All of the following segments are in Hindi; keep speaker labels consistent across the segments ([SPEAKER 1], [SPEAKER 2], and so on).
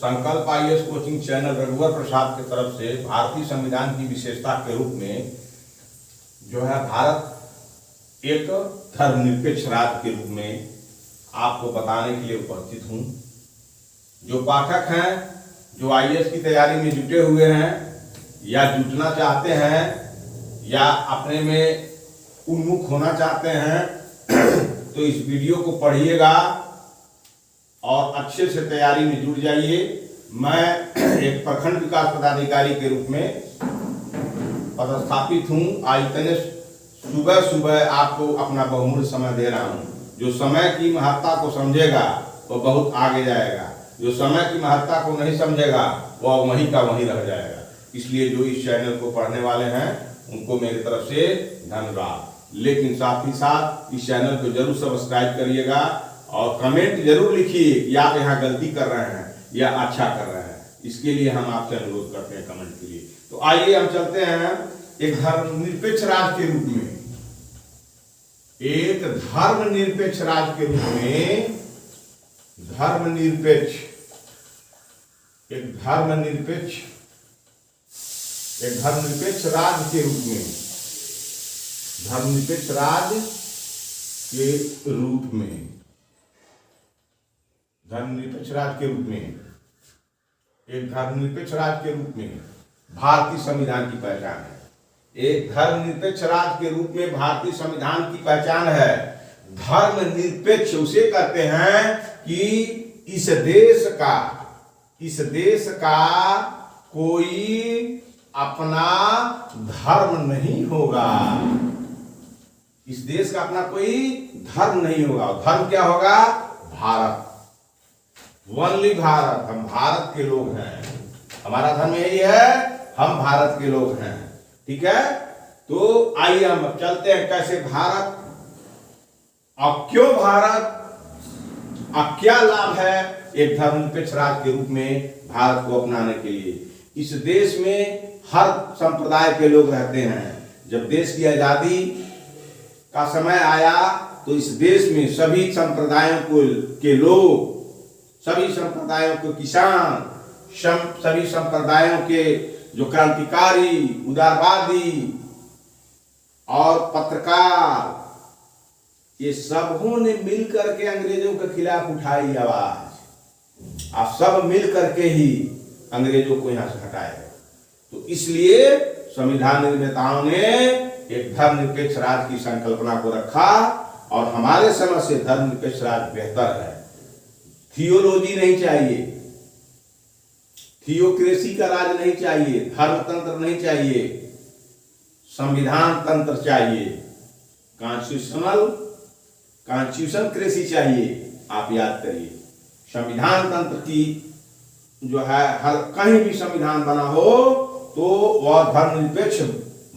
[SPEAKER 1] संकल्प आईएएस कोचिंग चैनल रघुवर प्रसाद की तरफ से भारतीय संविधान की विशेषता के रूप में जो है भारत एक धर्मनिरपेक्ष राज्य के रूप में आपको बताने के लिए उपस्थित हूं। जो पाठक हैं, जो आईएएस की तैयारी में जुटे हुए हैं या जुटना चाहते हैं या अपने में उन्मुख होना चाहते हैं तो इस वीडियो को पढ़िएगा और अच्छे से तैयारी में जुट जाइए। मैं एक प्रखंड विकास पदाधिकारी के रूप में पदस्थापित हूँ। आज इतने सुबह सुबह आपको अपना बहुमूल्य समय दे रहा हूँ। जो समय की महत्ता को समझेगा वो बहुत आगे जाएगा, जो समय की महत्ता को नहीं समझेगा वह वहीं का वहीं रह जाएगा। इसलिए जो इस चैनल को पढ़ने वाले हैं उनको मेरी तरफ से धन्यवाद। लेकिन साथ ही साथ इस चैनल को जरूर सब्सक्राइब करिएगा और कमेंट जरूर लिखिए कि आप यहाँ गलती कर रहे हैं या अच्छा कर रहे हैं। इसके लिए हम आपसे अनुरोध करते हैं कमेंट के लिए। तो आइए हम चलते हैं एक धर्मनिरपेक्ष राज्य के रूप में, एक धर्मनिरपेक्ष राज्य के रूप में, धर्मनिरपेक्ष राज्य के रूप में, धर्मनिरपेक्ष राज्य के रूप में, धर्मनिरपेक्ष राज्य के रूप में, एक धर्मनिरपेक्ष राज्य के रूप में भारतीय संविधान की पहचान है। एक धर्मनिरपेक्ष राज्य के रूप में भारतीय संविधान की पहचान है। धर्मनिरपेक्ष उसे कहते हैं कि इस देश का कोई अपना धर्म नहीं होगा। इस देश का अपना कोई धर्म नहीं होगा। धर्म क्या होगा? भारत, वनली भारत। हम भारत के लोग हैं, हमारा धर्म यही है, हम भारत के लोग हैं। ठीक है, तो आइए हम चलते हैं कैसे भारत, अब क्यों भारत, अब क्या लाभ है एक धर्मनिरपेक्ष राज्य के रूप में भारत को अपनाने के लिए। इस देश में हर संप्रदाय के लोग रहते हैं। जब देश की आजादी का समय आया तो इस देश में सभी संप्रदायों के लोग, सभी संप्रदायों के किसान, सभी संप्रदायों के जो क्रांतिकारी, उदारवादी और पत्रकार, ये सबों ने मिलकर के अंग्रेजों के खिलाफ उठाई आवाज। आप सब मिल करके ही अंग्रेजों को यहां से हटाए। तो इसलिए संविधान निर्माताओं ने एक धर्मनिरपेक्ष राज्य की संकल्पना को रखा और हमारे समझ से धर्मनिरपेक्ष राज्य बेहतर है। थियोलॉजी नहीं चाहिए, थियोक्रेसी का राज नहीं चाहिए, धर्मतंत्र नहीं चाहिए, संविधान तंत्र चाहिए, कॉन्स्टिट्यूशन क्रेसी चाहिए। आप याद करिए, संविधान तंत्र की जो है हर कहीं भी संविधान बना हो तो वह धर्मनिरपेक्ष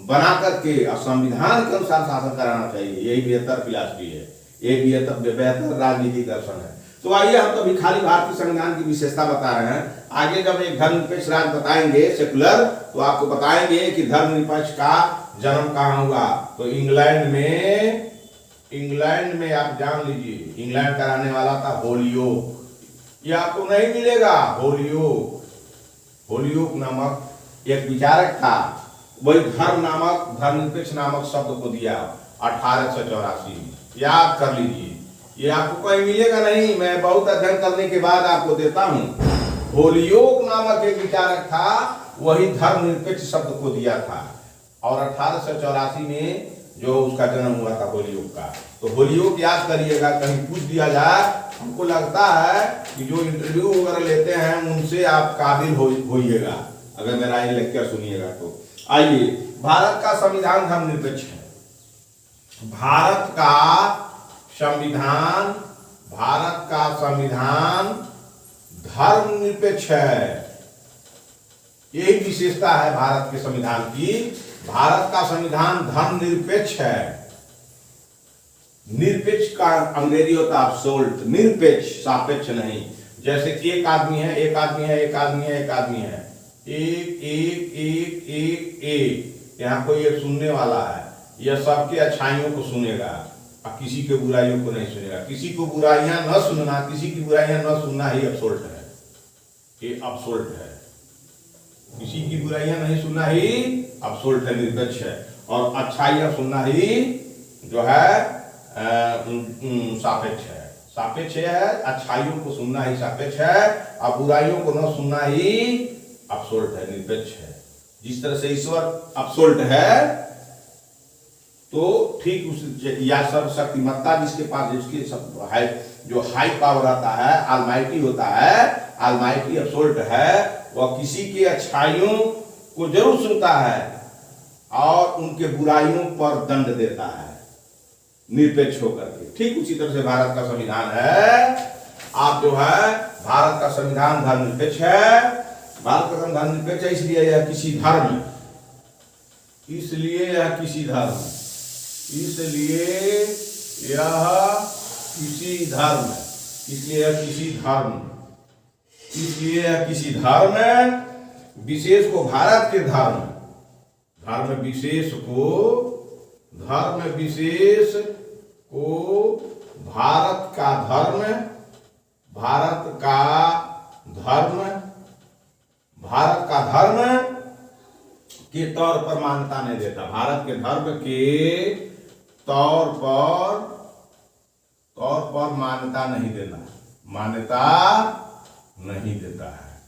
[SPEAKER 1] बना करके और संविधान के अनुसार शासन कराना चाहिए। यही बेहतर फिलॉसफी है, यही बेहतर राजनीतिक दर्शन है। तो आइए, हम तो अभी खाली भारतीय संविधान की विशेषता बता रहे हैं। आगे जब एक धर्मनिरपेक्ष राज्य बताएंगे सेकुलर, तो आपको बताएंगे कि धर्मनिरपेक्ष का जन्म कहाँ हुआ। तो इंग्लैंड में आप जान लीजिए, इंग्लैंड का रहने वाला था होलियोक। ये आपको नहीं मिलेगा। होलियोक नामक एक विचारक था, वही धर्मनिरपेक्ष नामक शब्द को दिया 1884 में। याद कर लीजिए, ये आपको कहीं मिलेगा नहीं। मैं बहुत अध्ययन करने के बाद आपको देता हूं। होलियोक नामक एक विचारक था, वही धर्मनिरपेक्ष शब्द को दिया था और 1884 में जो उसका जन्म हुआ था होलियोक का। तो होलियोक याद करिएगा, कहीं पूछ दिया जाए। हमको लगता है कि जो इंटरव्यू वगैरह लेते हैं उनसे आप काबिल होइएगा अगर मेरा ये लेक्चर सुनिएगा तो। आइए, भारत का संविधान धर्मनिरपेक्ष है। भारत का संविधान धर्मनिरपेक्ष है। यही विशेषता है भारत के संविधान की। भारत का संविधान धर्मनिरपेक्ष है। निरपेक्ष का अंग्रेजी होता है एब्सोल्यूट, निरपेक्ष, सापेक्ष नहीं। जैसे एक आदमी है, एक आदमी है, एक आदमी है, एक आदमी है, एक एक एक एक एक, यहाँ कोई एक सुनने वाला है, यह सबके अच्छाइयों को सुनेगा और किसी के बुराइयों को नहीं सुनेगा। किसी को बुराइयां न सुनना, किसी की बुराइयां न सुनना ही एब्सोल्यूट है। ये अब्सोल्ट है। किसी की बुराइयां नहीं सुनना ही अब्सोल्ट है, निरपेक्ष है। और अच्छाइयां सुनना ही जो है सापेक्ष है। सापेक्ष है, अच्छाइयों को सुनना ही सापेक्ष है और बुराइयों को न सुनना ही अब्सोल्ट है, निरपेक्ष है। जिस तरह से ईश्वर अब्सोल्ट है तो ठीक उस या सर्वशक्तिमत्ता जिसके पास जिसके सब है, जो हाई पावर आता है, ऑलमाइटी होता है, ऑलमाइटी अब्सोल्ट है, वह किसी के अच्छाइयों को जरूर सुनता है और उनके बुराइयों पर दंड देता है, निरपेक्ष होकर के। ठीक उसी तरह से भारत का संविधान है। आप जो है भारत का संविधान धर्मनिरपेक्ष है। भारत का संविधान निरपेक्ष है इसलिए यह किसी धर्म, इसलिए यह किसी धर्म, इसलिए यह किसी धर्म, इसलिए यह किसी धर्म, इसलिए यह किसी धर्म विशेष को भारत के धर्म, धर्म विशेष को, धर्म विशेष को भारत का धर्म, भारत का धर्म, भारत का धर्म के तौर पर मान्यता नहीं देता। भारत के धर्म के तौर पर मान्यता नहीं देना, मान्यता नहीं देता है,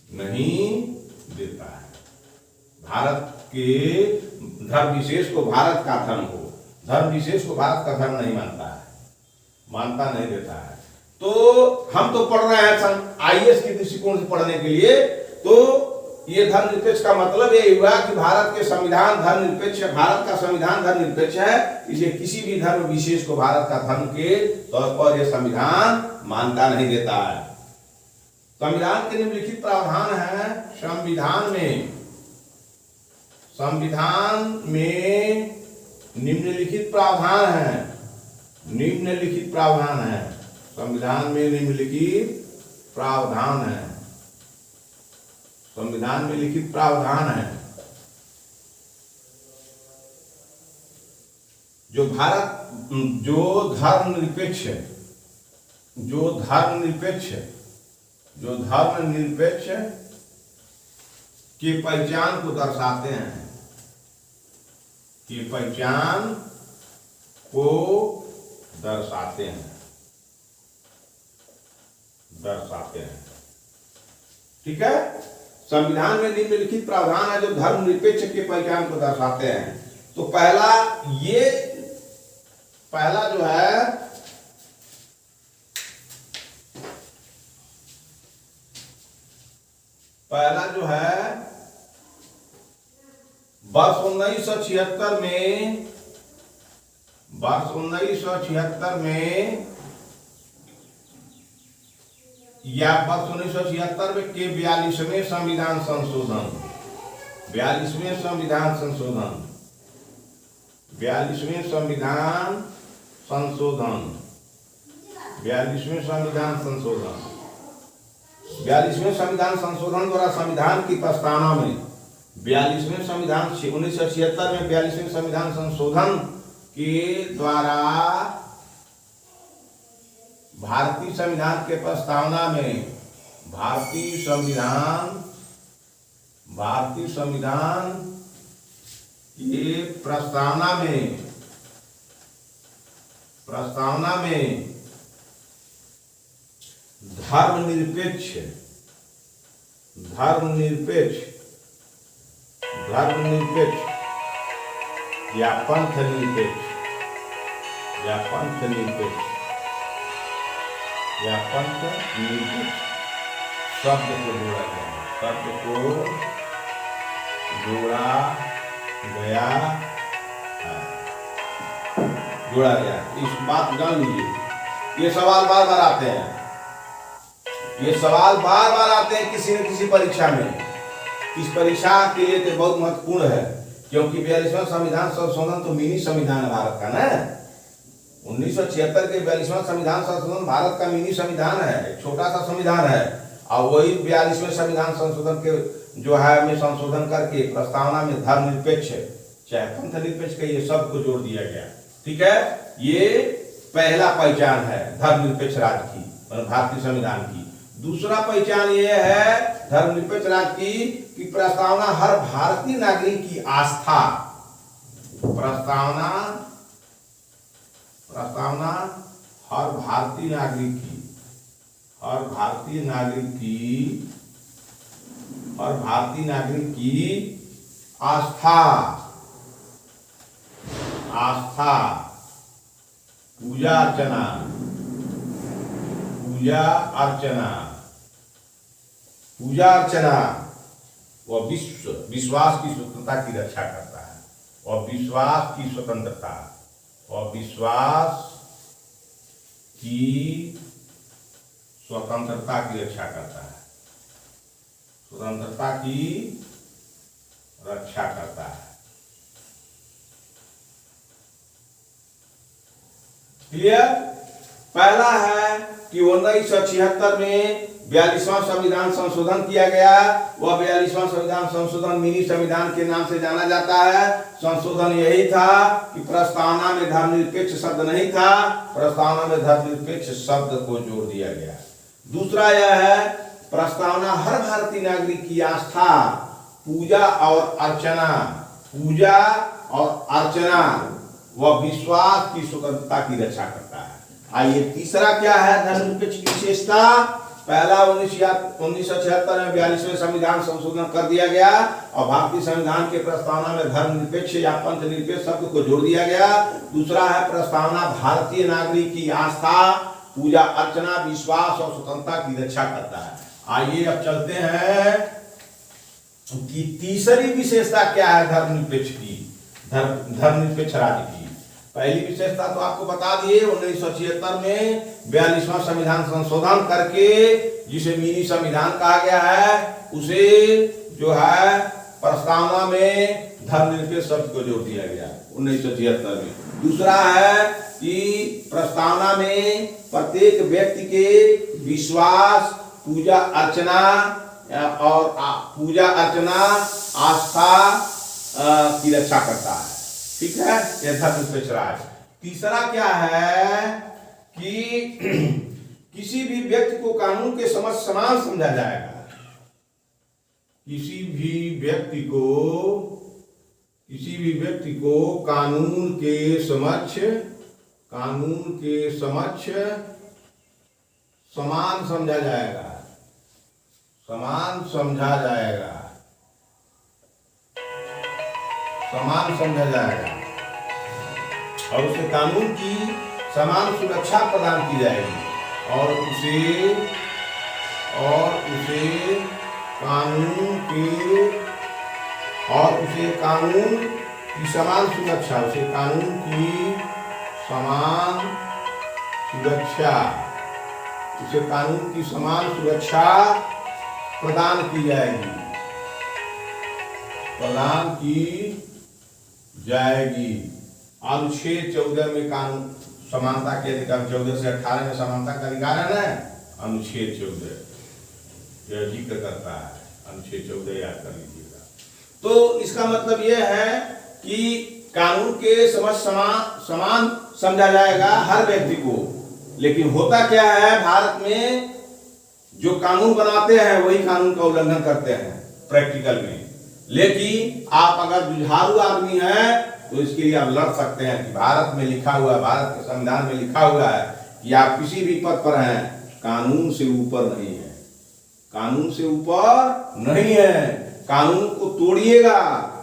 [SPEAKER 1] नहीं देता है। भारत के धर्म विशेष को भारत का धर्म हो, धर्म विशेष को भारत का धर्म नहीं मानता है, मानता नहीं देता है। तो हम तो पढ़ रहे हैं IAS के दृष्टिकोण से पढ़ने के लिए, तो ये धर्मनिरपेक्ष का मतलब ये हुआ कि भारत के संविधान धर्मनिरपेक्ष है, भारत का संविधान धर्मनिरपेक्ष है, इसलिए किसी भी धर्म विशेष को भारत का धर्म के तौर पर यह संविधान मान्यता नहीं देता है। संविधान के निम्नलिखित प्रावधान है, संविधान में निम्नलिखित प्रावधान है, निम्नलिखित प्रावधान है, संविधान में निम्नलिखित प्रावधान है, संविधान में लिखित प्रावधान है। जो भारत, जो धर्मनिरपेक्ष है, जो धर्मनिरपेक्ष है, जो धर्मनिरपेक्ष की पहचान को दर्शाते हैं, की पहचान को दर्शाते हैं, दर्शाते हैं। ठीक है। संविधान में निम्नलिखित प्रावधान है जो धर्मनिरपेक्ष की पहचान को दर्शाते हैं। तो पहला जो है वर्ष 1976 में, वर्ष 1976 में या वर्ष 1976 में के 42वें संविधान संशोधन, 42वें संविधान संशोधन, 42वें संविधान संशोधन, 42वें संविधान संशोधन, 42वें संविधान संशोधन द्वारा संविधान की प्रस्तावना में 42वें संविधान 1976 में 42वें संविधान संशोधन के द्वारा भारतीय संविधान के प्रस्तावना में, भारतीय संविधान की प्रस्तावना में धर्मनिरपेक्ष या पंथ निरपेक्ष शब्द को जोड़ा गया, शब्द को जोड़ा गया। इस बात जान लीजिए। ये सवाल बार बार आते हैं, ये सवाल बार बार आते हैं किसी न किसी परीक्षा में। इस परीक्षा के लिए तो बहुत महत्वपूर्ण है, क्योंकि 42वां संविधान संशोधन तो मिनी संविधान है भारत का ना। 1976 के 42वां संविधान संशोधन भारत का मिनी संविधान है, छोटा सा संविधान है। और वही 42वें संविधान संशोधन के जो है में संशोधन करके प्रस्तावना में धर्मनिरपेक्ष चाहे पंथ निरपेक्ष का ये सब को जोड़ दिया गया। ठीक है। ये पहला पहचान है धर्मनिरपेक्ष राज्य की, भारतीय संविधान की। दूसरा पहचान ये है धर्मनिरपेक्ष राज्य की कि प्रस्तावना हर भारतीय नागरिक की आस्था, प्रस्तावना हर भारतीय नागरिक की आस्था पूजा अर्चना वह विश्वास की स्वतंत्रता की रक्षा करता है, और विश्वास की स्वतंत्रता की रक्षा करता है, स्वतंत्रता की रक्षा करता है। क्लियर? पहला है कि 1976 में 42वां संविधान संशोधन किया गया। वह 42वां संविधान संशोधन मिनी संविधान के नाम से जाना जाता है। संशोधन यही था कि प्रस्तावना में धर्मनिरपेक्ष शब्द नहीं था, प्रस्तावना में धर्मनिरपेक्ष शब्द को जोड़ दिया गया। दूसरा यह है प्रस्तावना हर भारतीय नागरिक की आस्था, पूजा और अर्चना व विश्वास की स्वतंत्रता की रक्षा करता है। आइए तीसरा क्या है धर्मनिरपेक्ष की विशेषता? पहला 1976 में 42वें संविधान संशोधन कर दिया गया और भारतीय संविधान के प्रस्तावना में धर्मनिरपेक्ष या पंथनिरपेक्ष शब्द को जोड़ दिया गया। दूसरा है प्रस्तावना भारतीय नागरिक की आस्था, पूजा अर्चना, विश्वास और स्वतंत्रता की रक्षा करता है। आइए अब चलते हैं कि तीसरी विशेषता क्या है धर्मनिरपेक्ष की, धर्मनिरपेक्ष राज्य की। पहली विशेषता तो आपको बता दिए, 1976 में 42वां संविधान संशोधन करके जिसे मिनी संविधान कहा गया है, उसे जो है प्रस्तावना में धर्मनिरपेक्ष शब्द को जोड़ दिया गया 1976 में। दूसरा है कि प्रस्तावना में प्रत्येक व्यक्ति के विश्वास, पूजा अर्चना, आस्था की रक्षा करता है। ठीक है, यह धर्मनिरपेक्ष राज्य। तीसरा क्या है कि किसी भी व्यक्ति को कानून के समक्ष समान समझा जाएगा। किसी भी व्यक्ति को कानून के समक्ष समान समझा जाएगा, समान समझा जाएगा और उसे कानून की समान सुरक्षा प्रदान की जाएगी और उसे कानून की समान सुरक्षा प्रदान की जाएगी। अनुच्छेद 14 में कानून समानता के अधिकार, 14 से 18 में समानता का अधिकार है ना, अनुच्छेद 14 यह जिक्र करता है। अनुच्छेद 14 याद कर लीजिएगा। तो इसका मतलब यह है कि कानून के समान समझा जाएगा हर व्यक्ति को। लेकिन होता क्या है, भारत में जो कानून बनाते हैं वही कानून का उल्लंघन करते हैं प्रैक्टिकल में। लेकिन आप अगर जुझारू आदमी हैं तो इसके लिए आप लड़ सकते हैं कि भारत में लिखा हुआ है, भारत के संविधान में लिखा हुआ है कि आप किसी भी पद पर हैं, कानून से ऊपर नहीं है, कानून से ऊपर नहीं है। कानून को तोड़िएगा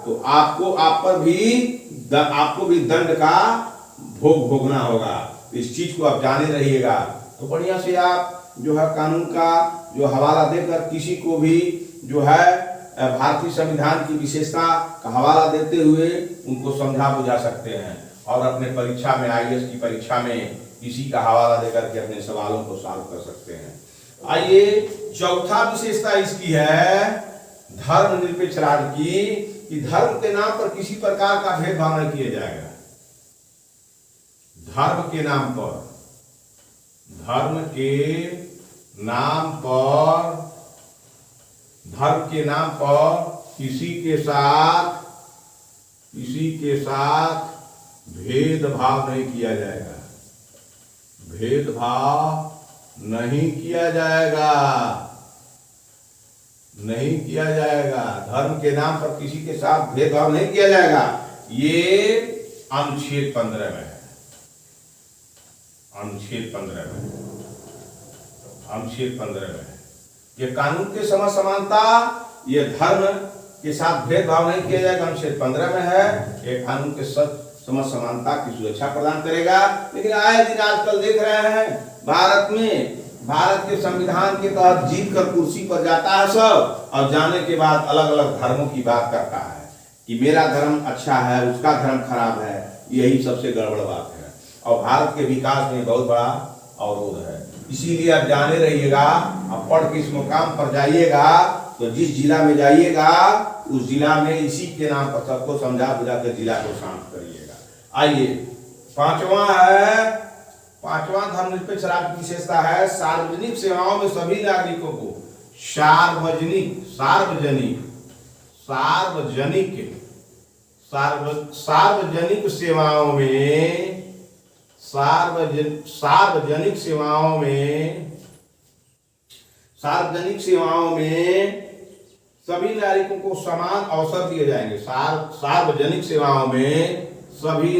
[SPEAKER 1] तो आपको भी दंड का भोगना होगा। इस चीज को आप जाने रहिएगा। तो बढ़िया से आप जो है कानून का जो हवाला देकर किसी को भी जो है भारतीय संविधान की विशेषता का हवाला देते हुए उनको समझा बुझा सकते हैं और अपने परीक्षा में, IAS की परीक्षा में इसी का हवाला देकर के अपने सवालों को सॉल्व कर सकते हैं। आइए चौथा विशेषता इसकी है धर्मनिरपेक्ष राज्य की, कि धर्म के नाम पर किसी प्रकार का भेदभाव नहीं किया जाएगा। धर्म के नाम पर किसी के साथ भेदभाव नहीं किया जाएगा। भेदभाव नहीं किया जाएगा, नहीं किया जाएगा। धर्म के नाम पर किसी के साथ भेदभाव नहीं किया जाएगा। ये अनुच्छेद 15 में है, अनुच्छेद 15 में, अनुच्छेद 15 में है। ये कानून के सम समानता, ये धर्म के साथ भेदभाव नहीं किया जाएगा, अनुच्छेद 15 में है। ये कानून के सम समानता की सुरक्षा प्रदान करेगा। लेकिन आए दिन आजकल देख रहे हैं भारत में, भारत के संविधान के तहत जीत कर कुर्सी पर जाता है सब, और जाने के बाद अलग अलग धर्मों की बात करता है कि मेरा धर्म अच्छा है, उसका धर्म खराब है। यही सबसे गड़बड़ बात है और भारत के विकास में बहुत बड़ा अवरोध है। इसीलिए आप जाने रहिएगा, आप पढ़ के इस मुकाम पर जाइएगा तो जिस जिला में जाइएगा उस जिला में इसी के नाम पर सबको समझा बुझा कर जिला को शांत करिएगा। आइए, पांचवा है, पांचवा धर्मनिरपेक्ष राज्य की विशेषता है सार्वजनिक सेवाओं में सभी नागरिकों को सार्वजनिक सार्वजनिक सार्वजनिक सार्वजनिक सेवाओं में सार्वजनिक सेवाओं में सार्वजनिक सेवाओं में सभी नागरिकों को समान अवसर दिए जाएंगे। सार्वजनिक सेवाओं में सभी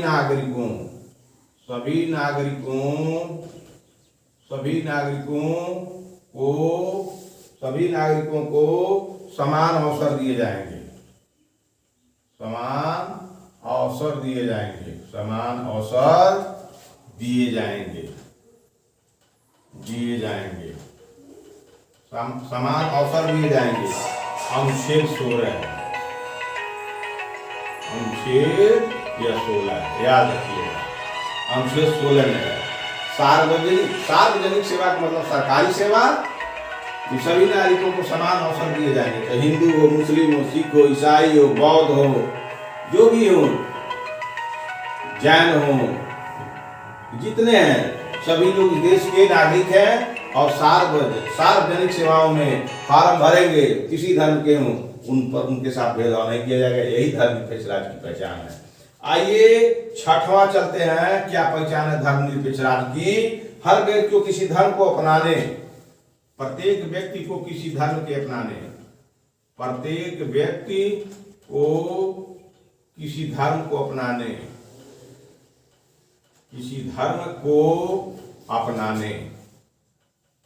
[SPEAKER 1] नागरिकों को समान अवसर दिए जाएंगे, समान अवसर दिए जाएंगे, समान अवसर दिए जाएंगे, समान अवसर दिए जाएंगे। अनुच्छेद 16 है, अनुच्छेद 16 है, याद रखिएगा। अनुच्छेद 16 में है सार्वजनिक सेवा का मतलब सरकारी सेवा, सभी नागरिकों को समान अवसर दिए जाएंगे। तो हिंदू हो, मुस्लिम हो, सिख हो, ईसाई हो, बौद्ध हो, जो भी हो, जैन हो, जितने हैं सभी लोग इस देश के नागरिक हैं और सार्वजनिक सेवाओं में फॉर्म भरेंगे, किसी धर्म के हों उन पर उनके साथ भेदभाव नहीं किया जाएगा। यही धर्मनिरपेक्ष राज्य की पहचान है। आइए छठवां चलते हैं, क्या पहचान है धर्मनिरपेक्ष राज्य की? हर व्यक्ति को किसी धर्म को अपनाने, प्रत्येक व्यक्ति को किसी धर्म के अपनाने, प्रत्येक व्यक्ति को किसी धर्म को अपनाने, किसी धर्म को अपनाने,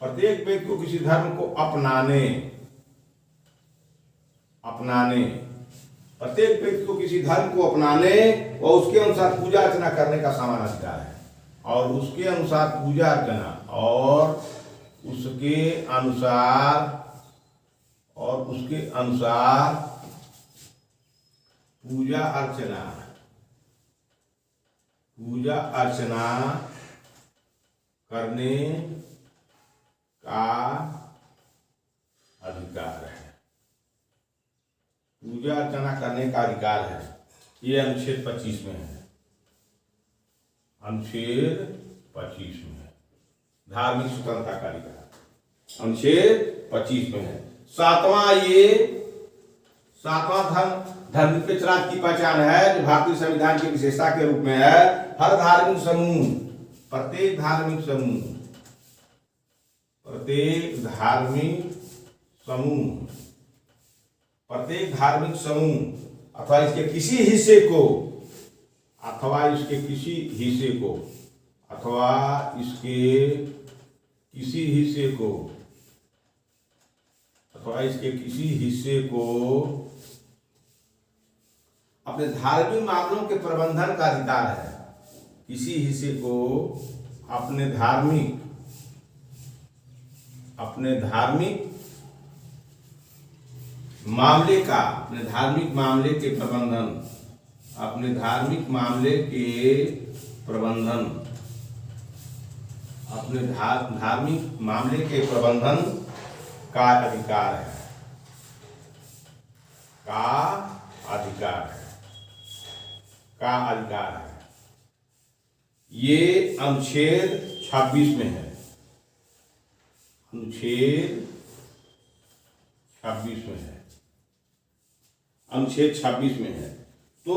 [SPEAKER 1] प्रत्येक व्यक्ति को किसी धर्म को अपनाने, प्रत्येक व्यक्ति को किसी धर्म को अपनाने और उसके अनुसार पूजा अर्चना करने का समान अधिकार है। और उसके अनुसार पूजा अर्चना और उसके अनुसार पूजा अर्चना करने का अधिकार है, पूजा अर्चना करने का अधिकार है। ये अनुच्छेद 25 में है, अनुच्छेद 25 में है, धार्मिक स्वतंत्रता का अधिकार अनुच्छेद 25 में है। सातवां धर्मनिरपेक्ष राज्य की पहचान है जो भारतीय संविधान की विशेषता के रूप में है। हर धार्मिक समूह, प्रत्येक धार्मिक समूह अथवा इसके किसी हिस्से को अपने धार्मिक मामलों के प्रबंधन का अधिकार है। किसी हिस्से को अपने धार्मिक मामले का, अपने धार्मिक मामले के प्रबंधन, अपने धार्मिक मामले के प्रबंधन, अपने धार्मिक मामले के प्रबंधन का अधिकार है, का अधिकार है। ये अनुच्छेद 26 में है, अनुच्छेद 26 में है, अनुच्छेद 26 में है। तो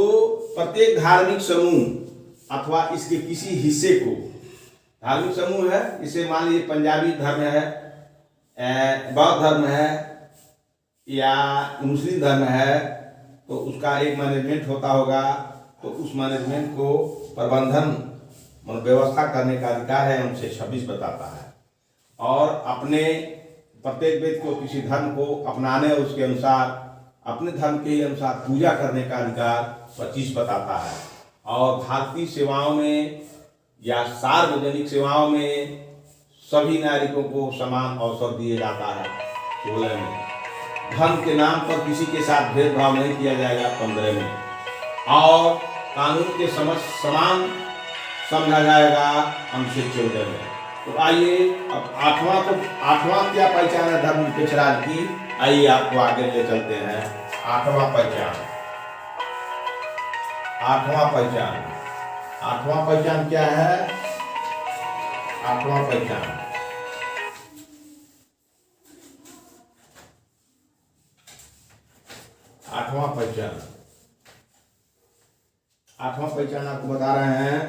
[SPEAKER 1] प्रत्येक धार्मिक समूह अथवा इसके किसी हिस्से को धार्मिक समूह है, इसे मान लीजिए पंजाबी धर्म है, बौद्ध धर्म है या मुस्लिम धर्म है, तो उसका एक मैनेजमेंट होता होगा, तो उस मैनेजमेंट को प्रबंधन व्यवस्था करने का अधिकार है, अनुच्छेद 26 बताता है। और अपने प्रत्येक व्यक्ति को किसी धर्म को अपनाने और उसके अनुसार अपने धर्म के अनुसार पूजा करने का अधिकार 25 बताता है। और भारतीय सेवाओं में या सार्वजनिक सेवाओं में सभी नागरिकों को समान अवसर दिए जाता है 16 में। धर्म के नाम पर किसी के साथ भेदभाव नहीं किया जाएगा 15 में। और कानून के समान समझा जाएगा अनुच्छेद 14 में। तो आइए अब आठवां क्या पहचान है धर्मनिरपेक्ष राज्य की, आइए आपको आगे ले चलते हैं। आठवां पहचान क्या है? आठवां पहचान आपको बता रहे हैं।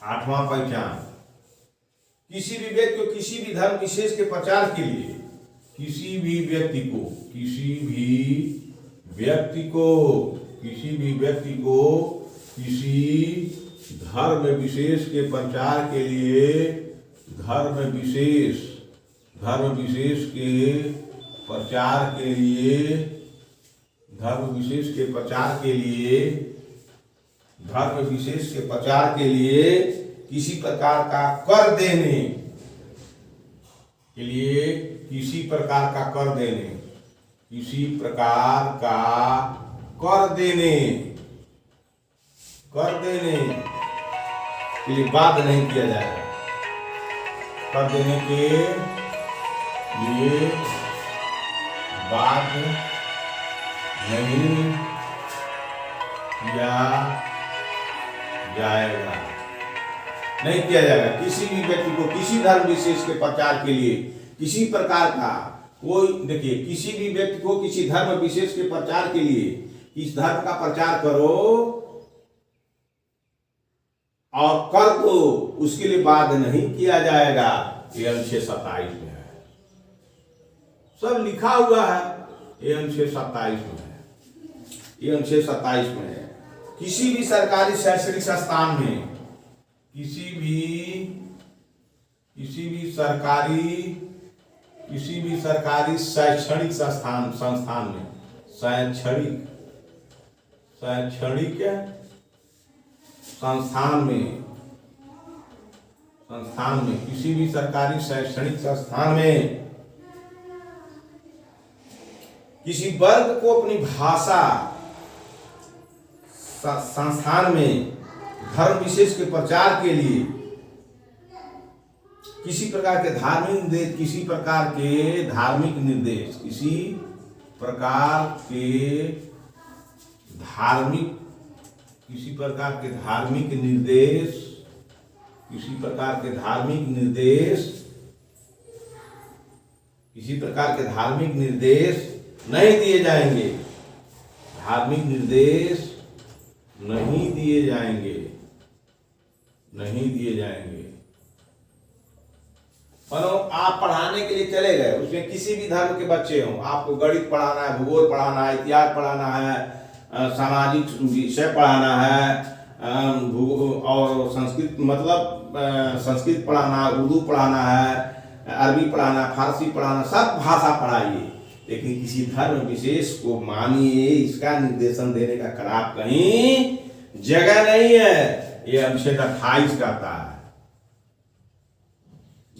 [SPEAKER 1] आठवां पहचान, किसी भी व्यक्ति को किसी भी धर्म विशेष के प्रचार के लिए किसी भी व्यक्ति को किसी धर्म विशेष के प्रचार के लिए धर्म विशेष के प्रचार के लिए किसी प्रकार का कर देने के लिए बाध्य नहीं किया जाएगा। कर देने के लिए बाध्य नहीं किया जाएगा। किसी भी व्यक्ति को किसी धर्म विशेष के प्रचार के लिए किसी प्रकार का किसी भी व्यक्ति को किसी धर्म विशेष के प्रचार के लिए इस धर्म का प्रचार करो और कर दो, उसके लिए बाध्य नहीं किया जाएगा। ये अनुच्छेद 27 में है, सब लिखा हुआ है। ये अनुच्छेद 27 में है। किसी भी सरकारी शैक्षणिक संस्थान में किसी भी सरकारी शैक्षणिक संस्थान में शैक्षणिक संस्थान में किसी भी सरकारी शैक्षणिक संस्थान में किसी वर्ग को अपनी भाषा संस्थान में धर्म विशेष के प्रचार के लिए किसी प्रकार के धार्मिक निर्देश नहीं दिए जाएंगे। मानो आप पढ़ाने के लिए चले गए, उसमें किसी भी धर्म के बच्चे हों, आपको गणित पढ़ाना है, भूगोल पढ़ाना है, इतिहास पढ़ाना है, सामाजिक विषय पढ़ाना है, और संस्कृत पढ़ाना, उर्दू पढ़ाना है, अरबी पढ़ाना, फारसी पढ़ाना, सब भाषा पढ़ाइए, लेकिन किसी धर्म विशेष को मानिए, इसका निर्देशन देने का खराब कहीं जगह नहीं है। यह अनुच्छेद 28 कहता है।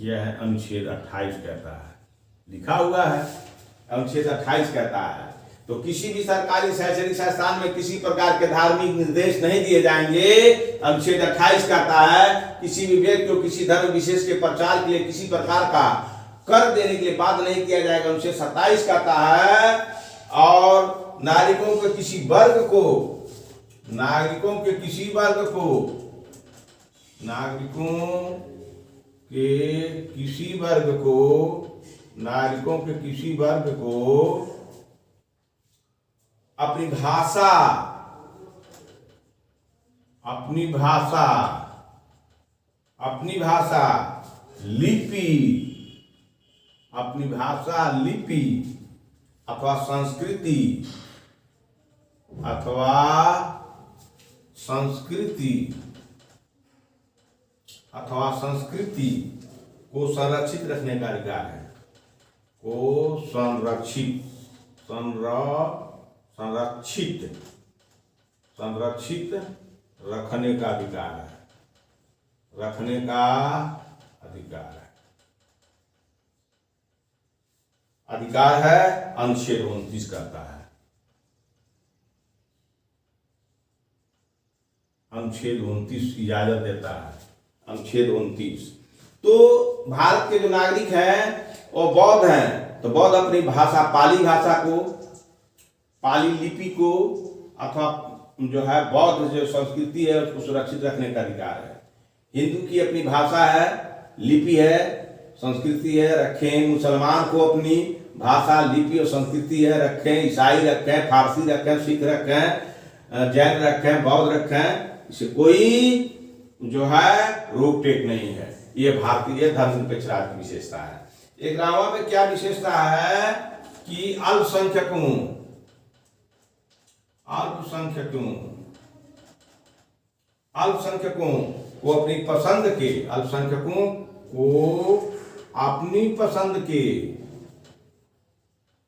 [SPEAKER 1] यह अनुच्छेद 28 कहता है, लिखा हुआ है। अनुच्छेद 28 कहता है तो किसी भी सरकारी शैक्षणिक संस्थान में किसी प्रकार के धार्मिक निर्देश नहीं दिए जाएंगे। अनुच्छेद 28 कहता है किसी भी व्यक्ति को किसी धर्म विशेष के प्रचार के लिए किसी प्रकार का कर देने के लिए बाध्य नहीं किया जाएगा। अनुच्छेद 27 कहता है और नागरिकों के किसी वर्ग को अपनी भाषा अपनी भाषा लिपि, अपनी भाषा लिपि अथवा संस्कृति, अथवा संस्कृति, अथवा संस्कृति को संरक्षित रखने का अधिकार है, को संरक्षित संरक्षित रखने का अधिकार है, रखने का अधिकार है, अधिकार है अनुच्छेद 29 कहता है। अनुच्छेद 29 इजाजत देता है, अनुच्छेद 29। तो भारत के जो नागरिक हैं वो बौद्ध हैं, तो बौद्ध अपनी भाषा पाली भाषा को, पाली लिपि को अथवा जो है बौद्ध जो संस्कृति है उसको सुरक्षित रखने का अधिकार है। हिंदू की अपनी भाषा है, लिपि है, संस्कृति है, रखें। मुसलमान को अपनी भाषा लिपि और संस्कृति है, रखें। ईसाई रखें, फारसी रखें, सिख रखें, जैन रखें, बौद्ध रखें, इसे कोई जो है रोक टेक नहीं है। ये भारतीय धर्मनिरपेक्ष राज्य की विशेषता है। एक ग्रामा में क्या विशेषता है कि अल्पसंख्यकों को अपनी पसंद के, अल्पसंख्यकों को अपनी पसंद के,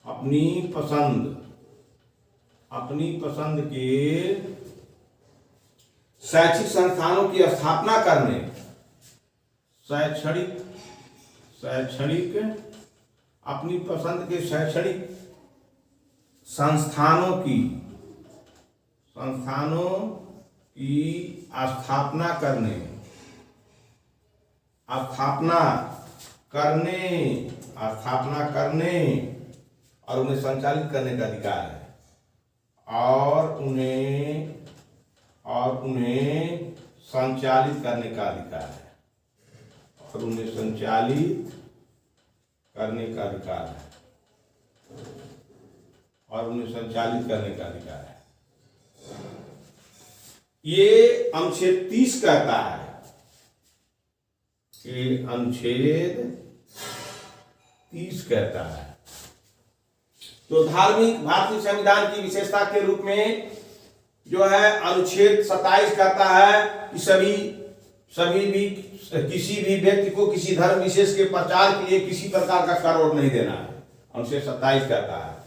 [SPEAKER 1] अपनी पसंद के शैक्षिक संस्थानों की स्थापना करने, शैक्षणिक अपनी पसंद के शैक्षणिक संस्थानों की स्थापना करने और उन्हें संचालित करने का अधिकार है, और उन्हें संचालित करने का अधिकार है, और उन्हें संचालित करने का अधिकार है, और उन्हें संचालित करने का अधिकार है। ये अनुच्छेद 30 कहता है, ये अनुच्छेद 30 कहता है। तो धार्मिक भारतीय संविधान की विशेषता के रूप में जो है अनुच्छेद 27 कहता है कि किसी भी व्यक्ति को किसी धर्म विशेष के प्रचार के लिए किसी प्रकार का कर वोट नहीं देना है, अनुच्छेद 27 कहता है।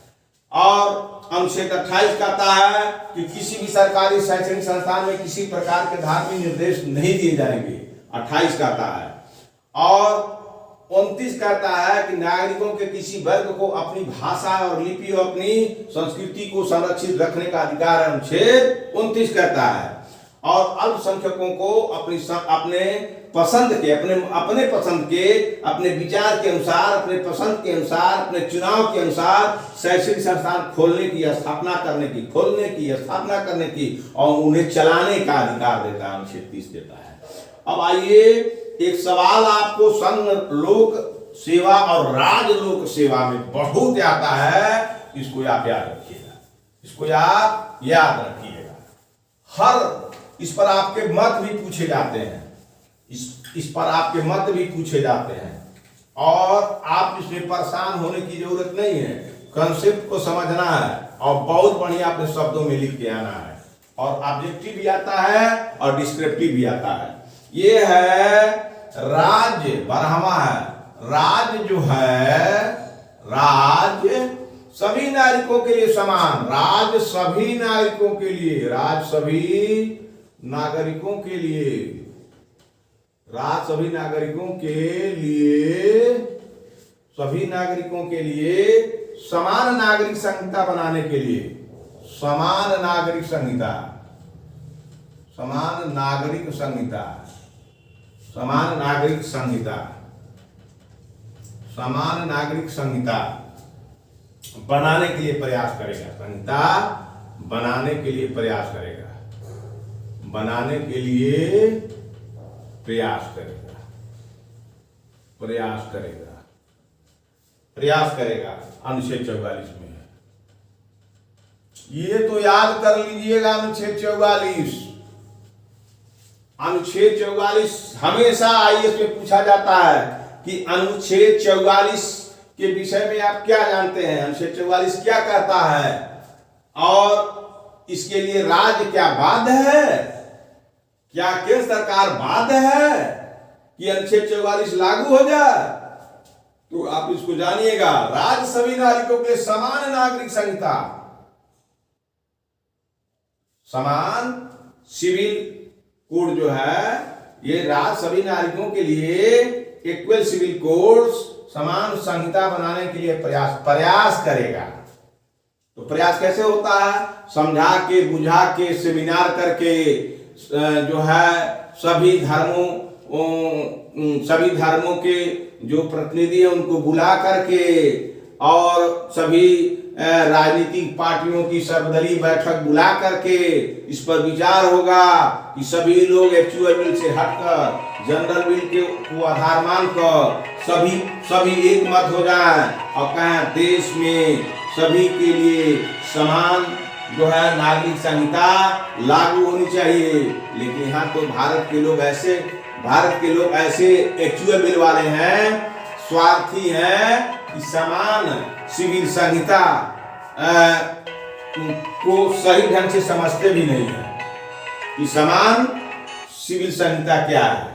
[SPEAKER 1] और अनुच्छेद 28 कहता है कि किसी भी सरकारी शैक्षणिक संस्थान में किसी प्रकार के धार्मिक निर्देश नहीं दिए जाएंगे, 28 कहता है। और 29 कहता है कि नागरिकों के किसी वर्ग को अपनी भाषा और लिपि और अपनी संस्कृति को संरक्षित रखने का अधिकार है, अनुच्छेद 29 कहता है। और अल्पसंख्यकों को अपने पसंद के, अपने पसंद के, अपने विचार के अनुसार, अपने पसंद के अनुसार, अपने चुनाव के अनुसार शैक्षणिक संस्थान खोलने की स्थापना करने की और उन्हें चलाने का अधिकार देता है, अनुच्छेद 30 देता है। अब आइए एक सवाल आपको संघ लोक सेवा और राज लोक सेवा में बहुत आता है, इसको आप याद रखिएगा, इस पर आपके मत भी पूछे जाते हैं, इस पर आपके मत भी पूछे जाते हैं, और आप इसमें परेशान होने की जरूरत नहीं है। कंसेप्ट को समझना है और बहुत बढ़िया अपने शब्दों में लिख के आना है, और ऑब्जेक्टिव भी आता है और डिस्क्रिप्टिव भी आता है। ये है राज्य, बरहमा है। राज्य जो है, राज्य सभी नागरिकों के लिए समान, राज्य सभी नागरिकों के लिए, राज्य सभी नागरिकों के लिए, राज्य सभी नागरिकों के लिए, सभी नागरिकों के लिए समान नागरिक संहिता बनाने के लिए, समान नागरिक संहिता, समान नागरिक संहिता, समान नागरिक संहिता, समान नागरिक संहिता बनाने के लिए प्रयास करेगा, संहिता बनाने के लिए प्रयास करेगा, बनाने के लिए प्रयास करेगा, प्रयास करेगा, प्रयास करेगा, अनुच्छेद 44 में है। ये तो याद कर लीजिएगा, अनुच्छेद 44 अनुच्छेद 44 हमेशा आईएएस में पूछा जाता है कि अनुच्छेद 44 के विषय में आप क्या जानते हैं, अनुच्छेद 44 क्या कहता है और इसके लिए राज्य क्या बाध्य है, क्या केंद्र सरकार बाध्य है कि अनुच्छेद 44 लागू हो जाए। तो आप इसको जानिएगा, राज्य सभी नागरिकों के लिए समान नागरिक संहिता, समान सिविल कोड जो है ये राज्य सभी नागरिकों के लिए इक्वल सिविल कोड, समान संहिता बनाने के लिए प्रयास करेगा। तो प्रयास कैसे होता है, समझा के बुझा के सेमिनार करके जो है सभी धर्मों के जो प्रतिनिधि हैं उनको बुला करके और सभी राजनीतिक पार्टियों की सर्वदलीय बैठक बुला करके इस पर विचार होगा कि सभी लोग एक्चुअल बिल से हटकर जनरल बिल के को आधार मानकर सभी एक मत हो जाए और कहें देश में सभी के लिए समान जो है नागरिक संहिता लागू होनी चाहिए। लेकिन यहाँ तो भारत के लोग ऐसे एक्चुअल बिल वाले हैं, स्वार्थी हैं कि समान सिविल संहिता को सही ढंग से समझते भी नहीं है कि समान सिविल संहिता क्या है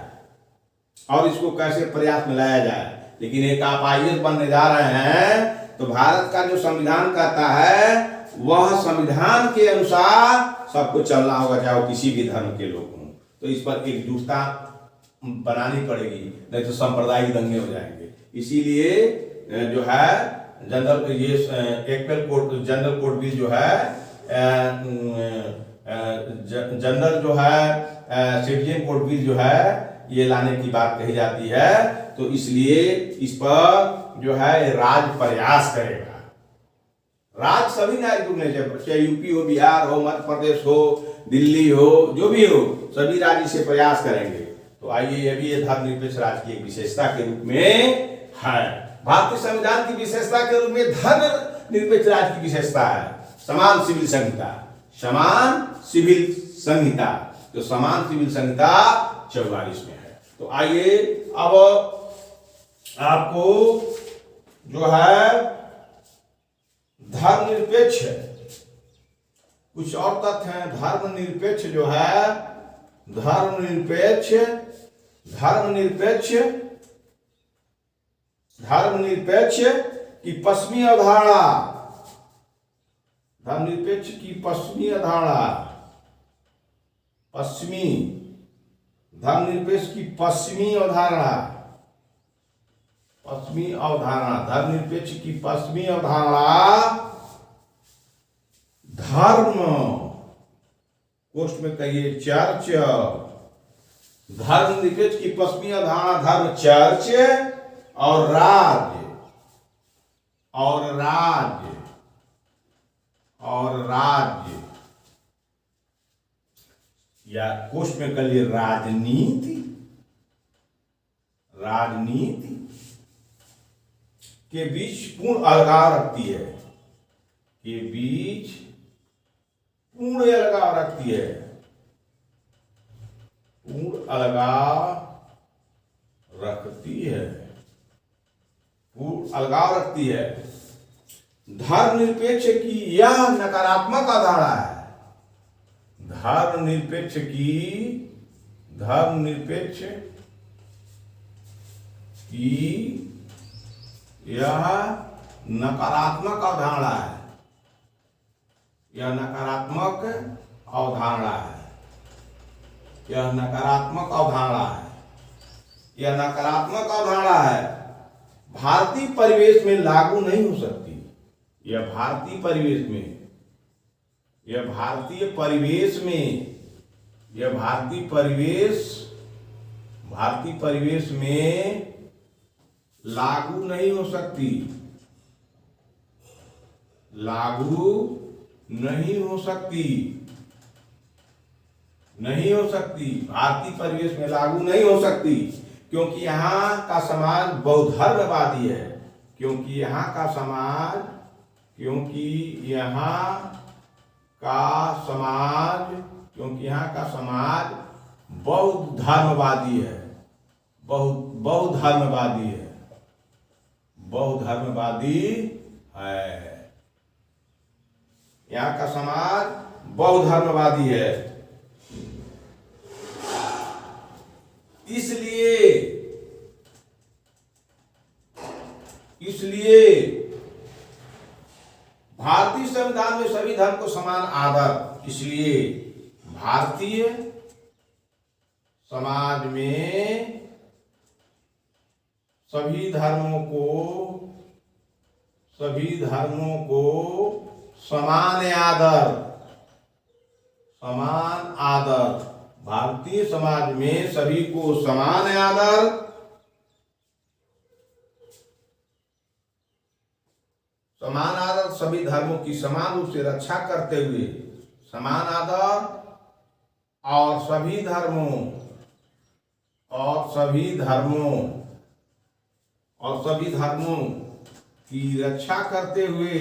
[SPEAKER 1] और इसको कैसे प्रयास में लाया जाए। लेकिन एक आप आईएएस बनने जा रहे हैं तो भारत का जो संविधान कहता है वह संविधान के अनुसार सबको चलना होगा, चाहे वो किसी भी धर्म के लोग हों। तो इस पर एकजुटता बनानी पड़ेगी, नहीं तो सांप्रदायिक दंगे हो जाएंगे। इसीलिए जो है जनरल कोड बिल जो है जनरल जो है सिटीजन कोड बिल जो है ये लाने की बात कही जाती है। तो इसलिए इस पर जो है राज्य प्रयास करेगा, राज्य सभी नागरिकों ने, चाहे यूपी हो, बिहार हो, मध्य प्रदेश हो, दिल्ली हो, जो भी हो, सभी राज्य से प्रयास करेंगे। तो आइए ये भी धर्मनिरपेक्ष राज्य की एक विशेषता के रूप में है। भारतीय संविधान की विशेषता के रूप में धर्मनिरपेक्ष राज्य की विशेषता है समान सिविल संहिता, समान सिविल संहिता। तो समान सिविल संहिता 44 में है। तो आइए अब आपको जो है धर्मनिरपेक्ष कुछ और तथ्य हैं। धर्मनिरपेक्ष जो है धर्मनिरपेक्ष की पश्चिमी अवधारणा, धर्मनिरपेक्ष की पश्चिमी अवधारणा, धर्मनिरपेक्ष की पश्चिमी अवधारणा, धर्मनिरपेक्ष की पश्चिमी अवधारणा धर्म, पोस्ट में कहिए चर्च, धर्मनिरपेक्ष की पश्चिमी अवधारणा धर्म, चर्च और राज्य या कोष में कर लिए राजनीति के बीच पूर्ण अलगाव रखती है, पूर्ण अलगाव रखती है। धर्मनिरपेक्ष की यह नकारात्मक अवधारणा है, धर्मनिरपेक्ष की यह नकारात्मक अवधारणा है, यह नकारात्मक अवधारणा है, भारतीय परिवेश में लागू नहीं हो सकती। यह भारतीय परिवेश में लागू नहीं हो सकती, भारतीय परिवेश में लागू नहीं हो सकती, क्योंकि यहाँ का समाज बहुधर्मवादी है, क्योंकि यहाँ का समाज बौद्ध धर्मवादी है, बौद्ध धर्मवादी है, बौद्ध धर्मवादी है। यहाँ का समाज बौद्ध धर्मवादी है। इसलिए भारतीय संविधान में सभी धर्म को समान आदर, इसलिए भारतीय समाज में सभी धर्मों को समान आदर, भारतीय समाज में सभी को समान आदर, सभी धर्मों की समान रूप से रक्षा करते हुए, समान आदर और सभी धर्मों की रक्षा करते हुए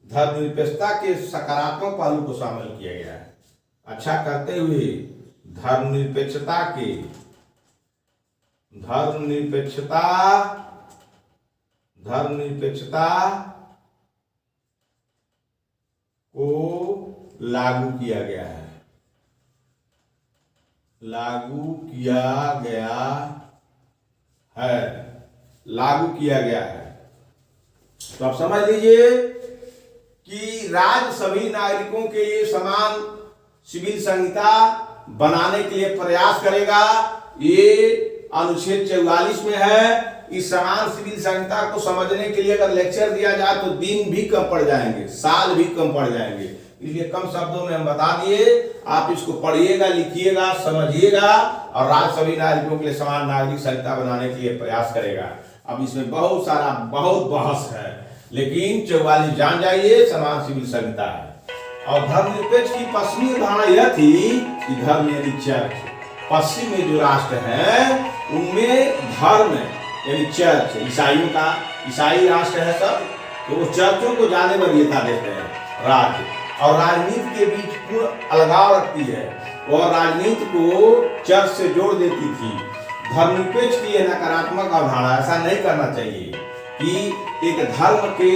[SPEAKER 1] धर्मनिरपेक्षता के सकारात्मक पहलू को शामिल किया गया है। अच्छा करते हुए धर्मनिरपेक्षता को लागू किया गया है, तो आप समझ लीजिए कि राज्य सभी नागरिकों के लिए समान सिविल संहिता बनाने के लिए प्रयास करेगा। ये अनुच्छेद 44 में है। इस समान सिविल संहिता को समझने के लिए अगर लेक्चर दिया जाए तो दिन भी कम पड़ जाएंगे, साल भी कम पड़ जाएंगे, इसलिए कम शब्दों में हम बता दिए। आप इसको पढ़िएगा, लिखिएगा, समझिएगा और राज्य सभी नागरिकों के लिए समान नागरिक संहिता बनाने के लिए प्रयास करेगा। अब इसमें बहुत बहस है, लेकिन 44 जान जाइए, समान सिविल संहिता है। और धर्मनिरपेक्ष की पश्चिमी धारणा यह थी कि धर्म यानी चर्च, पश्चिम में जो राष्ट्र है उनमें धर्म यानी चर्च, ईसाई राष्ट्र है सब, तो वो चर्चों को ज्यादा वरीयता देते हैं राज्य, और राजनीति के बीच पूर्ण अलगाव रखती है और राजनीति को चर्च से जोड़ देती थी। धर्मनिरपेक्ष की यह नकारात्मक अवधारणा, ऐसा नहीं करना चाहिए कि एक धर्म के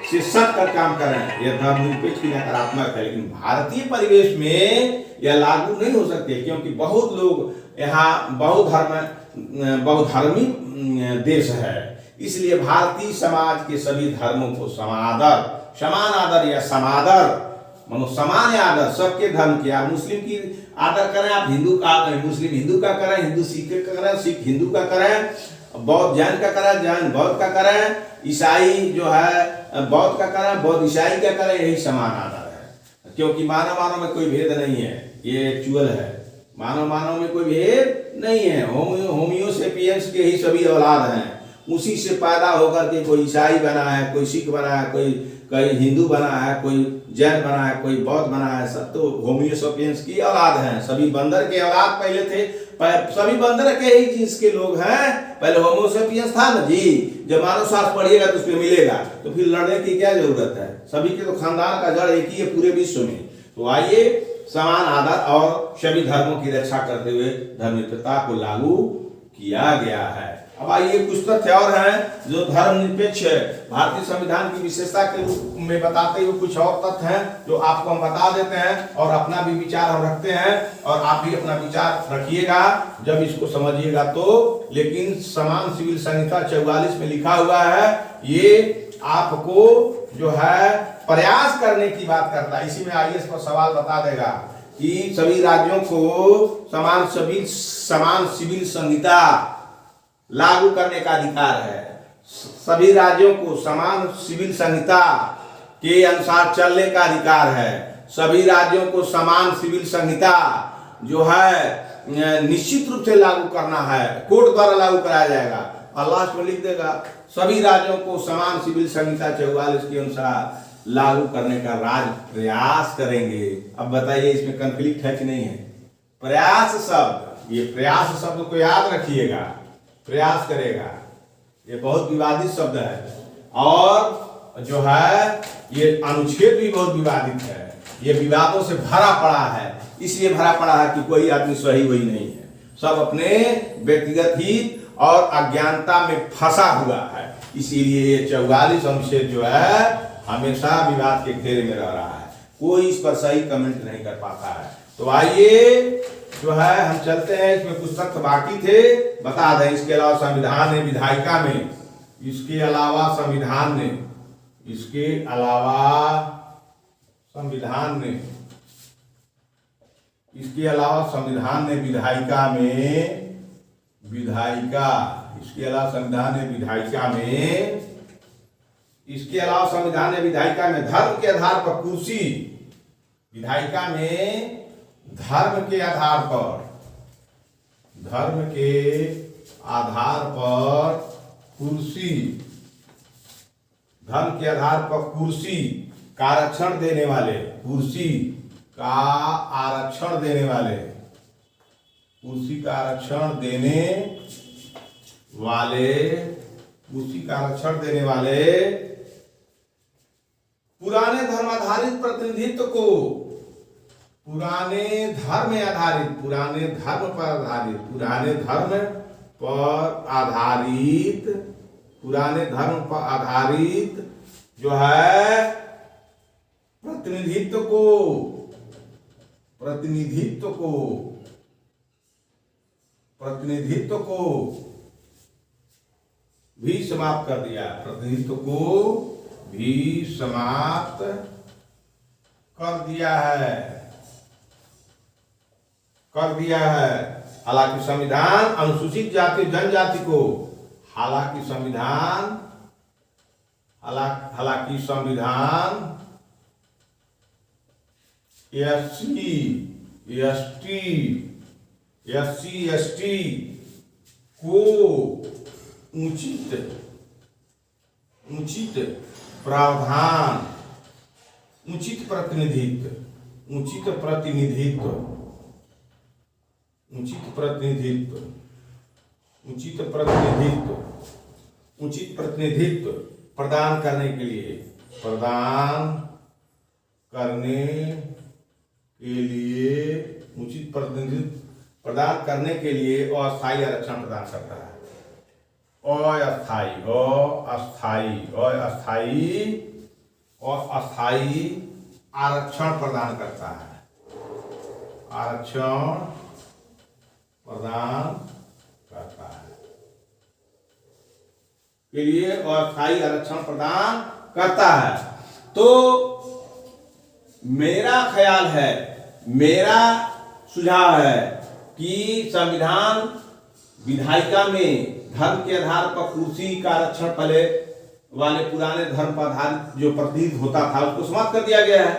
[SPEAKER 1] से सट कर काम करें, यह धर्मनिरपेक्ष की नकारात्मक है। लेकिन भारतीय परिवेश में यह लागू नहीं हो सकती, क्योंकि बहुत लोग यहाँ बहुधर्मी देश है, इसलिए भारतीय समाज के सभी धर्मों को समान आदर या समादर, मानो समान आदर सबके धर्म की। आप मुस्लिम की आदर करें, आप मुस्लिम हिंदू का करें, हिंदू सिख का करें, सिख हिंदू का करें, बौद्ध जैन का करें, जैन बौद्ध का करें, ईसाई जो है बौद्ध का करें, बौद्ध ईसाई का करें, यही समान आदर है। क्योंकि मानव में कोई भेद नहीं है, ये एक्चुअल है। मानव में कोई भेद नहीं है। होमियोसेपियंस के ही सभी औलाद हैं, उसी से पैदा होकर के कोई ईसाई बना है, कोई सिख बना है, कोई हिंदू बना है, कोई जैन बना है, कोई बौद्ध बना है, सब तो होमियोसेपियंस की औलाद हैं। सभी बंदर के औलाद पहले थे, सभी बंदर के ही जींस के लोग हैं। पहले होमोसेपियंस था ना जी। जब मानव शास्त्र पढ़िएगा तो उसमें मिलेगा, तो फिर लड़ने की क्या जरूरत है। सभी के तो खानदान का जड़ एक ही है पूरे विश्व में। तो आइए, समान आदर और सभी धर्मों की रक्षा करते हुए धर्मनिरपेक्षता को लागू किया गया है। अब आइए कुछ तथ्य और हैं जो धर्मनिरपेक्ष भारतीय संविधान की विशेषता के रूप में बताते हुए कुछ और तथ्य हैं जो आपको हम बता देते हैं, और अपना भी विचार हम रखते हैं, और आप भी अपना विचार रखिएगा जब इसको समझिएगा तो। लेकिन समान सिविल संहिता 44 में लिखा हुआ है, ये आपको जो है प्रयास करने की बात करता है। इसी में आईएएस पर सवाल बता देगा कि सभी राज्यों को समान सिविल संहिता लागू करने का अधिकार है। सभी राज्यों को समान सिविल संहिता के अनुसार चलने का अधिकार है। सभी राज्यों को समान सिविल संहिता जो है निश्चित रूप से लागू करना है, कोर्ट द्वारा लागू कराया जाएगा। अल्लाह में लिख देगा सभी राज्यों को समान सिविल संहिता 44 के अनुसार लागू करने का राज्य प्रयास करेंगे। अब बताइए इसमें कॉन्फ्लिक्ट है कि नहीं है? प्रयास शब्द, ये प्रयास शब्द को याद रखिएगा, प्रयास करेगा, ये बहुत विवादित शब्द है। और जो है ये अनुच्छेद भी बहुत विवादित है, ये विवादों से भरा पड़ा है। इसलिए भरा पड़ा है कि कोई आदमी सही वही नहीं है, सब अपने व्यक्तिगत हित और अज्ञानता में फंसा हुआ है। इसीलिए ये 44 अनुच्छेद जो है हमेशा विवाद के घेरे में रह रहा है, कोई इस पर सही कमेंट नहीं कर पाता है। तो आइए जो है हम चलते हैं, इसमें कुछ तथ्य बाकी थे बता दें। इसके अलावा संविधान ने विधायिका में, इसके अलावा संविधान ने, इसके अलावा संविधान ने, इसके अलावा संविधान ने विधायिका में, विधायिका, इसके अलावा संविधान ने विधायिका में, इसके अलावा संविधान ने विधायिका में धर्म के आधार पर कुर्सी, विधायिका में धर्म के आधार पर, धर्म के आधार पर कुर्सी, धर्म के आधार पर कुर्सी का आरक्षण देने वाले, कुर्सी का आरक्षण देने वाले, कुर्सी का आरक्षण देने वाले, कुर्सी का आरक्षण देने वाले पुराने धर्म आधारित प्रतिनिधित्व को, पुराने धर्म आधारित, पुराने धर्म पर आधारित, पुराने धर्म पर आधारित, पुराने धर्म पर आधारित जो है प्रतिनिधित्व को, प्रतिनिधित्व को, प्रतिनिधित्व को भी समाप्त कर दिया, प्रतिनिधित्व को भी समाप्त कर दिया है, कर दिया है। हालांकि संविधान अनुसूचित जाति जनजाति को, हालांकि संविधान, हालांकि संविधान एससी एसटी को उचित प्रावधान, उचित प्रतिनिधित्व, उचित प्रतिनिधित्व, उचित प्रतिनिधित्व, उचित प्रतिनिधित्व, उचित प्रतिनिधित्व प्रदान करने के लिए, प्रदान करने के लिए, उचित प्रतिनिधित्व प्रदान करने के लिए अस्थायी आरक्षण प्रदान करता है। अस्थायी, अस्थायी, अस्थायी और अस्थायी आरक्षण प्रदान करता है, आरक्षण प्रदान करता है के लिए अस्थायी आरक्षण प्रदान करता है। तो मेरा ख्याल है, मेरा सुझाव है कि संविधान विधायिका में धर्म के आधार पर कुर्सी का आरक्षण पहले वाले पुराने धर्म पर आधारित जो प्रतिनिधित्व होता था उसको समाप्त कर दिया गया है,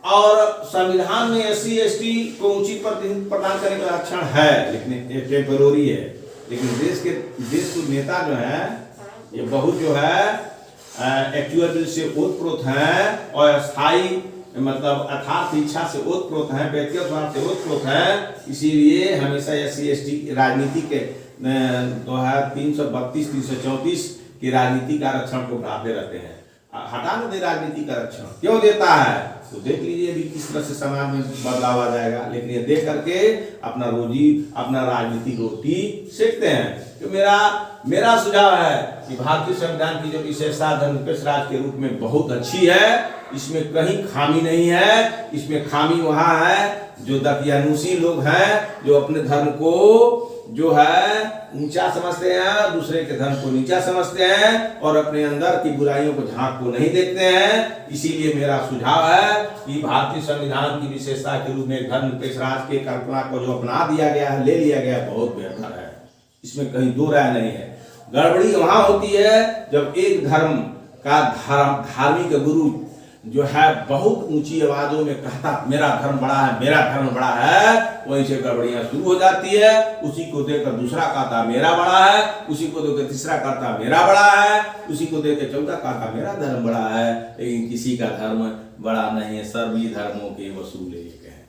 [SPEAKER 1] और संविधान में एससी एसटी को उचित प्रतिनिधित्व प्रदान करने का आरक्षण है, लेकिन ये टेम्पररी है। लेकिन देश के नेता जो हैं ये बहुत जो है एक्चुअल से ओतप्रोत हैं और स्थायी मतलब अर्थात इच्छा से ओतप्रोत हैं, व्यक्तिगत स्वार्थ से ओतप्रोत हैं। इसीलिए हमेशा एससी एसटी राजनीति के 332 334 की राजनीति का आरक्षण को बढ़ाते रहते हैं। हटा न दे राजनीति का आरक्षण, क्यों देता है? तो देख लीजिए अभी किस तरह से समाज में बदलाव आ जाएगा। लेकिन ये देख करके अपना रोजी, अपना राजनीतिक रोटी सेकते हैं। तो मेरा सुझाव है कि भारतीय संविधान की जो विशेषता धर्मनिरपेक्ष राज के रूप में बहुत अच्छी है, इसमें कहीं खामी नहीं है। इसमें खामी वहाँ है जो दकियानूसी लोग हैं, जो अपने धर्म को जो है ऊंचा समझते हैं, दूसरे के धर्म को नीचा समझते हैं और अपने अंदर की बुराइयों को झांक को नहीं देखते हैं। इसीलिए मेरा सुझाव है कि भारतीय संविधान की विशेषता के रूप में धर्मनिरपेक्ष राज के कल्पना को जो अपना दिया गया है, ले लिया गया, बहुत बेहतर है। इसमें कहीं दो राय नहीं है। गड़बड़ी वहां होती है जब एक धर्म का धार्मिक गुरु जो है बहुत ऊंची आवाजों में कहता मेरा धर्म बड़ा है, मेरा धर्म बड़ा है, वहीं से गड़बड़ियां शुरू हो जाती है। उसी को देखकर दूसरा कहता मेरा बड़ा है, उसी को देखकर तीसरा कहता मेरा बड़ा है, उसी को देखकर चौथा कहता मेरा धर्म बड़ा है। लेकिन किसी का धर्म बड़ा नहीं है, सभी धर्मों के वसूल एक है,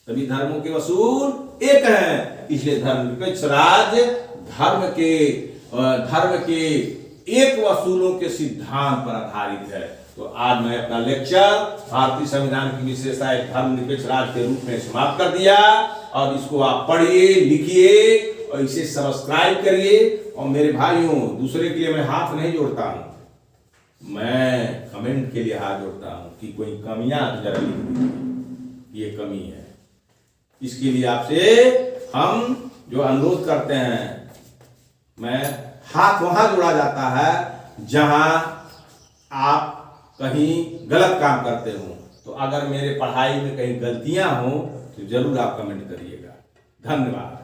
[SPEAKER 1] सभी धर्मों के वसूल एक है। इसलिए धर्मनिरपेक्ष राज धर्म के एक वसूलों के सिद्धांत पर आधारित है। तो आज मैं अपना लेक्चर भारतीय संविधान की विशेषता एक धर्मनिरपेक्ष राज्य के रूप में समाप्त कर दिया। और इसको आप पढ़िए, लिखिए और इसे सब्सक्राइब करिए। और मेरे भाइयों, दूसरे के लिए मैं हाथ नहीं जोड़ता हूं, मैं कमेंट के लिए हाथ जोड़ता हूं कि कोई कमियां तो जरा लिख दीजिए, ये कमी है। इसके लिए आपसे हम जो अनुरोध करते हैं, मैं हाथ वहां जोड़ा जाता है जहां आप कहीं गलत काम करते हो। तो अगर मेरे पढ़ाई में कहीं गलतियां हो तो जरूर आप कमेंट करिएगा। धन्यवाद।